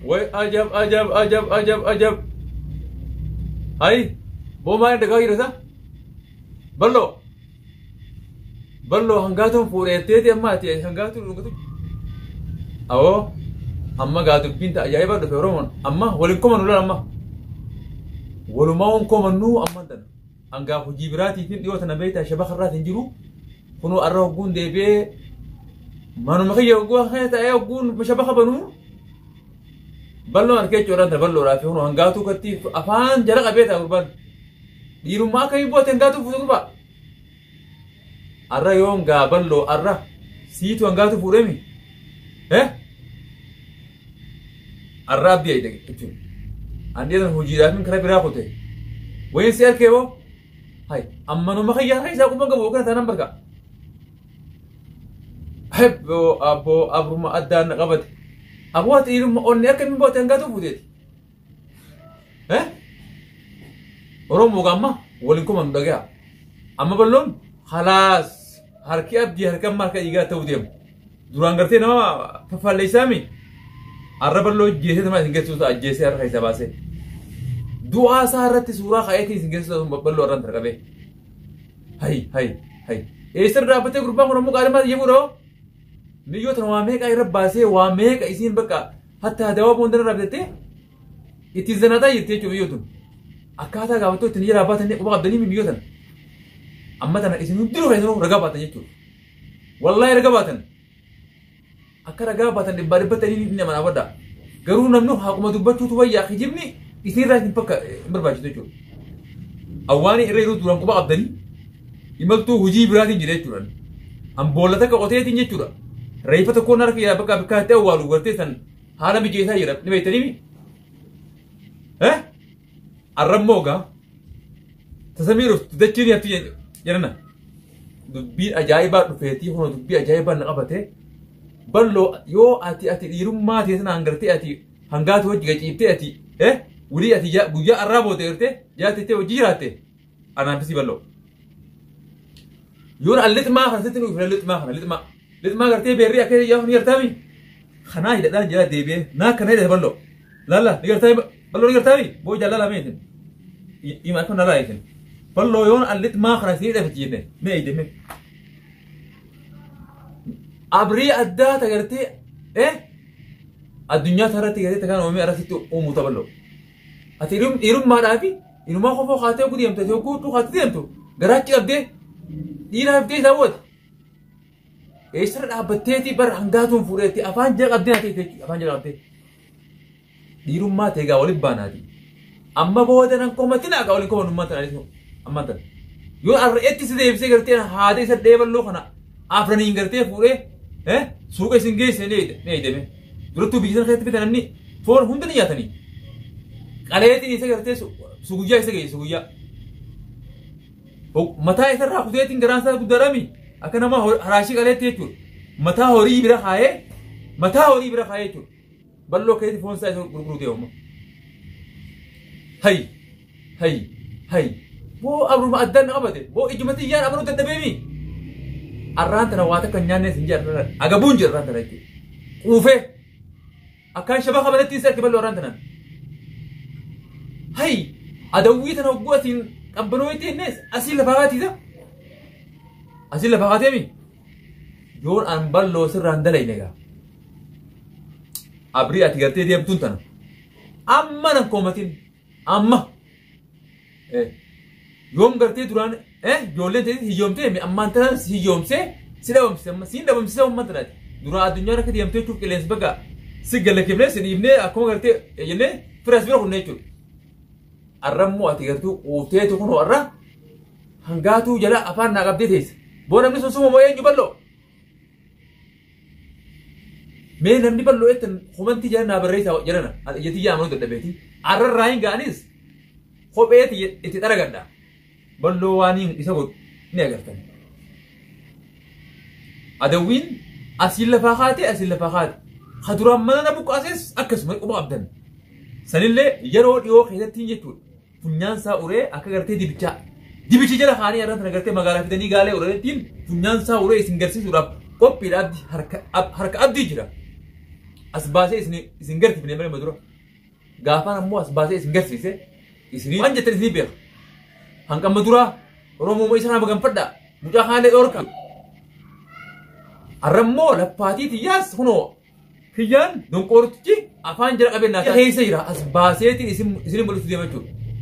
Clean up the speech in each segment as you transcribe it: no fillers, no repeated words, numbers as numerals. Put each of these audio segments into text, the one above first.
وأجب أجب أجب أجب أجب هاي بو ما دقايق رسا بلو بلو هنگاتهم فوريتي أما تي هنگاتهم لغتو أو أما قاتو بنت أجايبا دفعرون أما ولنكم ولا أما ولما هم نو أما دن هنگا جبراتي تين ديوة نبيتا شبه خرات نجرو كنو أروح قون ديبي ما نمخي يوقوا خيتا يوقون مشابه بنو بلو أركي جوران تبلو رافي هنو هنگاتو كتي أفان جرق أبيتا قربان ديرو ما كي بوت هنگاتو فوتوبا أرى يوم غا بلو أرى سيتو هنگاتو فورمي أرى أبدي أيدك كتير عندنا هجيرات من كلا براقوته وين سير كيبو هاي أما نمخي يا هاي ساقو مانغا بوكنا تنام بركا هب أبو ما أدان قبض أبوات إيرم أونيا كم بوت هنگاتو فوديت orang mau gamma, walinku mandagya. Amma ballon, halas, harki abdi harkam marka iga tawdiyam. Durang ngerti nama fafalai sami. Arra ballo jese sama singgah susah jese arra kaisa base. Dua saharat surah kayati singgah susah ballo orang terkabe. Hai. Eser dapetnya grupa ngono kalima ye bro. Niyo trawame ka irab base wame ka isin baka. Hatta dawa pondra rabete. Itizanata yete chubiyutum. Akkaataa gaafatoo ittiin jira baatan quba qabdanii mimmiyootan amma tana isin hundinuu keessanuu ragaa baatan jechuudha. Wallaahi ragaa baatan akka ragaa baatan dhibbaa dhibbatanii inni amanaa badda garuu namni haquma dubbachuutu wayyaa kijibni isinirraa isin fakka hin barbaachisu jechuudha. Awwaani irra yeroo duraan quba qabdanii imaltuu hojii biraatiin jira jechuudha. Amboolla takka qoteetiin jechuudha. Reeffa tokkoon harka yaa bakka bikkaatti awwaalu gartee san haala mijeessaa jira ni beektanii Arramoga tasamiru tudachini ati janana dubbi ajaiba dufeti hono dubbi ajaiba naqabate ballo yo ati dirumma ti sana angarte ati hangatu hojiga cipte ati wuri ati guya arrabo terte jate te wajirate ana bisi ballo yor alitma khasitinu fi litma garte berri akay ya hon yartami khana ida dan jara debe na kana ida ballo la yartami ballo yartami bo jalala meetin ima كنا رايحين فاللو يون اللي ما خرسي ده فيجينه ما يدمه أبري أداة تقرتي الدنيا ترى تقرتي تكان أمي أرسيتو أمو تبلو أتيرم ما رافي إنه ما خافوا خاطئ كوديم تجوا كودو خاطئ ديم تو غراتي أبدي دينا أبدي سوت إيشر أبتيتي بر هنگاتهم فوريتي أفان جل أبدي هاتي أفان جل أبدي ديرم ما تيجا ولي بانادي amma booda nan komatina ka wali ko numma tan alisu amma tan yo arreetti side ibse garte haade isa deeballo kana afrani garte fuure suuqa singe sene ne deme durtu biisan khayt bitanni for hundani yatani qaleeti isa garte suguya isa gei suguya o mata isa ra kudeetin garansa gudarami akana ma harashi qaleeti jechu mata hori bira khaye chu ballo kayti fon sa gurgurute umma هاي بو أبرو ما أدنى أبدا بو إجمتي يان أبرو تدبيمي الرانت نواتك كنيانة سنجر أجابون جر رانت رايتي وفه أكان شباب خبرت تيسر كبلو رانتنا هاي أدويت أنا وقوتين أبنويتي الناس أسيل لفاقاتي ذا أسيل لفاقاتي مي يون أن بلو سر راندلا ينجا أبري أتيجرتي ديم تونتنا أما نكومتين amma yoom gartee duraan ijoolleen ta'e hiyyoomtee ammaan tanaan hiyyoomsee si dhabamsise amma siin dhabamsise umman tanaati duraan addunyaa akka deemtee jechuuf qilleensi bakka si gallakifnee si dhiibnee akkuma gartee jennee firas bira kunnee jechuudha. Arrammoo ati gartuu quufteetu kunoo arra hangaatuu jala afaan naa qabdee teessa boo namni sun suma moo eenyu balloo mee namni balloo ettan humantii jala naa barreessaa jedhana ijjatii yaamanu dadhabeetii. Arra raayin gaanis kopheeti itti dharagadha ballo waaniin isa godhu ni agartan adawwiin asiin lafaa kaate kaduraan mana na buqqaases akkasuma quba qabdan sanillee yeroo dhiyoo keessattiin jechuudha funyaan isaa uree akka gartee dibichi jala kaanii irratti nagartee magaalaa fidanii gaalee ureettiin funyaan isaa uree isin garsiisuudhaaf qophiidha harka abdii jira أسباسي إسنجرت في نمر مدرو قافنا مو أسباسي إسنجرت سه إسني أنجت تريزي بير هنكم مدرو رومو ما إسنا بقى مفردا مجاهلة أوركا الرمو لباتي تياس هنو هيان دون كورتشي أفان جرا قبلنا هي سيرا أسباسي تي إسم بوليس دي بتشو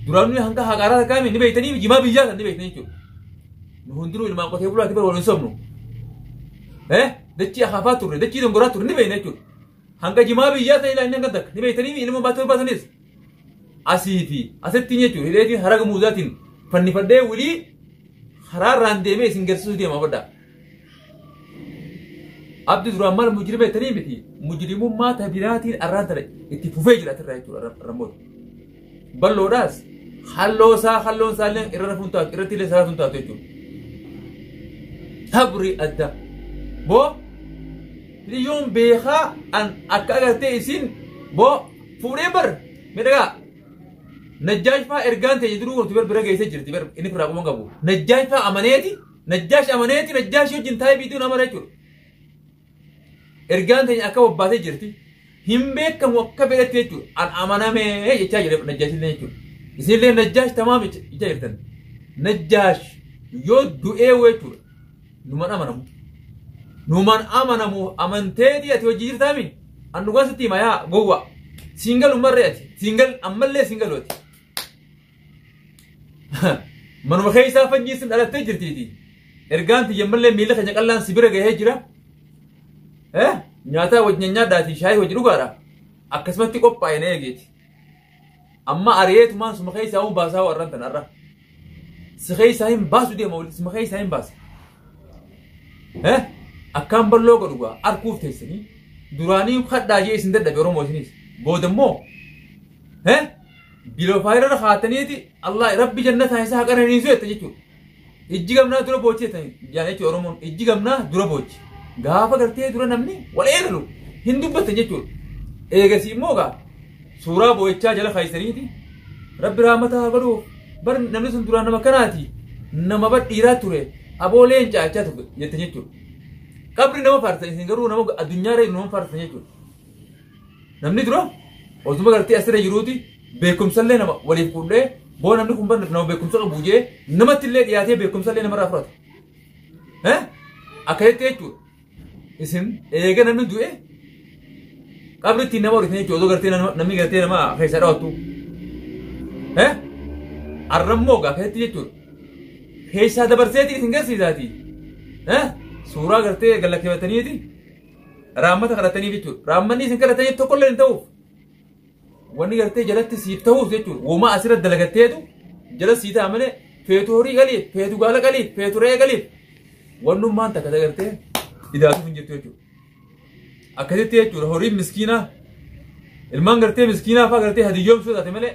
درانو هنكا هكارا كامي نبيتني جما بيجا نبيتني شو نهندرو لما قلت يقولوا تبر ولا نسمنو دتشي أخافات تور دتشي دون كورات تور نبيتني شو هنكا جما بيجا تيلا إنك دك نبيتني إنما باتور باتنيس أسيتي أسيتني شو هيلتي هراك موزاتين فني فدي ولي هرار راندمي سينجرسو دي ما بدا عبد الرحمن مجرم تريمتي مجرم ما تبيراتي الرانتر اتفوفيج لا ترايتو رمود بلو راس خلو سالن ارفونتا ارتي لسافونتا تيجو تبري ادا بو اليوم بيخا ان اكاغتي سين بو فوريبر ميدغا نجاش فا ارغان تجدرو تبر برغا يسجر تبر اني فراغو مغبو نجاش فا امانيتي نجاش يوجن تاي بيدو نمريتو إرجان تاني أكوا باتي جرتي هم بيك موكا بيرتي يجور أن أمانة مه يجاج نجاش اللي يجور إسمه نجاش تمام يجاجرتن نجاش يود دوئة ويجور نمان أمانة مو أمانتي أتوا جير تامين أن نقاس تيما يا جوا سينجل عمر رأتي سينجل أمل سينجل وتي من مخيل سافن جيسم على تجرتي دي إرجان تيجمل ميله خنجك الله سبيرة جهجرة nyata wajnya dati shayi wajru gara akkasumatti qophaa'ine eegeeti amma ariyeetumaan suma keessa uu baasaa warran tanarra si keessa hin baasu deema walitti suma keessa hin baasa akkaan balloo godhugaa arkuuf teessanii duraanii kadhaa jee isin dadhabe oromoo isinis boodammoo biloofaayirra haataniiti allah rabbi jannataa isaa haqaraniisu jette jechuudha ijji gamnaa dura boochi jettanii jaan jechuudha oromoon ijji gamnaa dura boochi gaafa gartee dura namni wal eegalu hin dubbatan jechuudha eegasi immoo gaa suuraa boo'ichaa jala kaayisaniiti rabbi raamataa godhuuf bar namni sun duraan nama kanaati nama badhiiraa ture abooleen caachaa ture jette jechuudha qabri nama faarsan isin garuu nama addunyaa reeru nama faarsan jechuudha namni dura osuma gartee asirra jiruuti beekumsallee nama waliif fuudhee boo namni kun barneef nama beekumsa qabu jee namatti illee dhiyaatee beekumsallee namarraa fudhata akkasitti jechuudha isin eega namni du'e qabritti nama horitanii jechuudha gartee namni gartee nama keessa dhaawattu arrammoo gaa akkasitti jechuudha keessaa dabarseeti isin garsiisaati suuraa gartee gallakkeeffataniiti raammata kadhatanii jechuudha raammanni isin kadhatanii tokkollee hin ta'uuf wanni gartee jalatti siif ta'uuf jechuudha uumaa asirra dalagatteetu jala sii ta'a malee feetu horii galiif feetu gaala galiif feetu re'ee galiif wannummaan takka gartee idaatuuf hin jirtu jechuudha akkasitti jechuudha horiin miskiinaa ilmaan gartee miskiinaa fa'aa gartee hadiyyoomsuu taate malee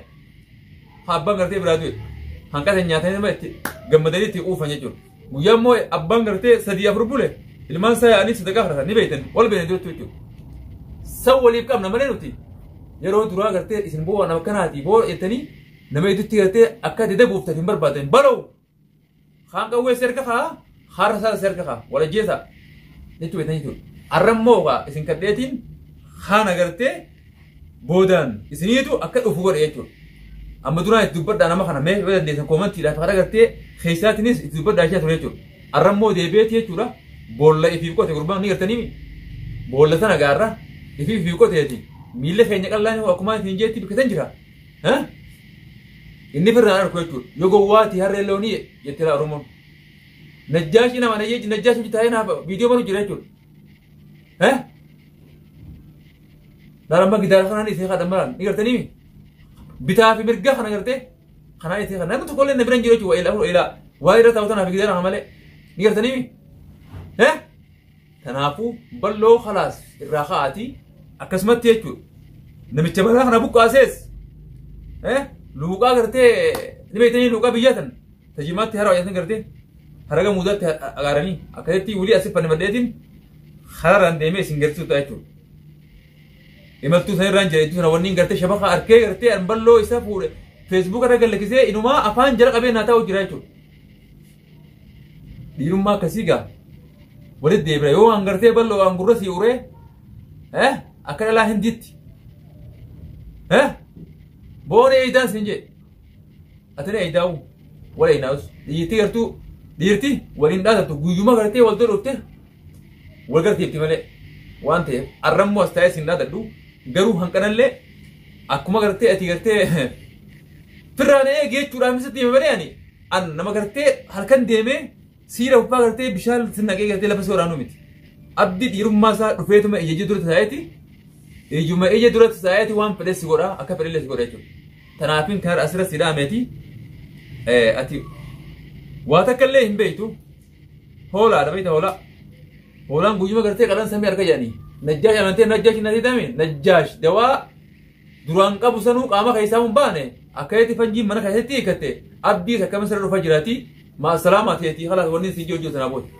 abbaan gartee biraa du'e hanqasa nyaatanii nama itti gammadanii itti quufan jechuudha guyyaa immoo abbaan gartee sadii afur bule ilmaan isaa yaa'anii sadaqaa fudhatan ni beektan wal beektan jirtu jechuudha san waliif qabna malee nuti yeroo duraa gartee isin boo nama kanaati boo jettanii nama itti gartee akka dida guuftan hin barbaadan baloo kaan qawwee serka kaa har'a isaa serka kaa wala jeesaa jechuudha beektan jechuudha arrammoo kaa isin kadheetiin kaan agartee boodaan isiniitu akka dhufu godhe jechuudha amma duraan itti dubbadhaa nama kana mee yoo dandeessan koomantiidhaaf kada gartee keessaatiinis itti dubbadhaa ishee ture jechuudha arrammoo deebi'eeti jechuudha boolla ifiif qote gurbaan ni gartanii boolla sana gaarra ifiif qoteeti miilla keenya qallaan akkuma ittiin jeetti bikkatan jira inni firraan arku jechuudha yoo gowwaati harree loonii jettee laa oromoon najjaashii nama najjaashii hojii naaf viidiyoo manu jira jechuudha daaramma gidaara kanaan isee kadhammaraan ni gartanii bitaa fi mirga kana gartee kanaan isee kadhammaraan namni tokkollee na biran jiru jechuudha ilaa waa irra ta'u tanaaf gidaara kana malee ni gartanii kanaafuu balloo khalaas irraa ka'aatii akkasumatti jechuudha namicha balaa kana buqqaasees luuqaa gartee ni beektanii luuqaa biyyatan tajimaatti hara wayyatan gartee haraga muudaatti agaaranii akkasitti wulii asif fanni maddeetiin hararaan deemee isin garsiisuudha jechuudha imaltuu san irraan jira jechuudha wanni gartee shabaka arkee gartee an balloo isaa fuudhe feesbuuk irra gallakisee inumaa afaan jala qabee naa ta'u jira jechuudha dhiirummaa akkasii gaa walitti deebira yoo an gartee balloo an gurra sii uree أكن لا هنديت ها بون إيدان سنجي أتني إيداو ولا يناوس ديرتي ولين هذا تقولي قرتي والدور وبته والقرتي بتملي وانت الرم واستعيس إن هذا دو قرو هنكنا اللي أكما قرتي أتي قرتي تراني جيت ترى مثل تيم برياني أنا ما قرتي هالكن ديمه سيرة وبا قرتي بشال سنة قرتي لبس ورانو ميت أبدي يروم ما صار رفيته ما يجي دورة ساعتي يجوا ما يجي دورة ساعتي وان بدي سيجورا أكا بدي سيجورا يجوا تنافين كار أسرة سيدا ميتي أتي واتكلم بيتو هولا ده بيته هولا نقول ما قرتي كلام سمي أركا يعني نجاش أنا أنت نجاش نادي دامين نجاش دوا duraan qabu sanuu qaama keessaa hin baane akka itti fanjiin mana keessatti hiikatte abdii akka masara dhufa jiraati maa salaamaa ta'eeti haala wanni siin hojjetu sana booda.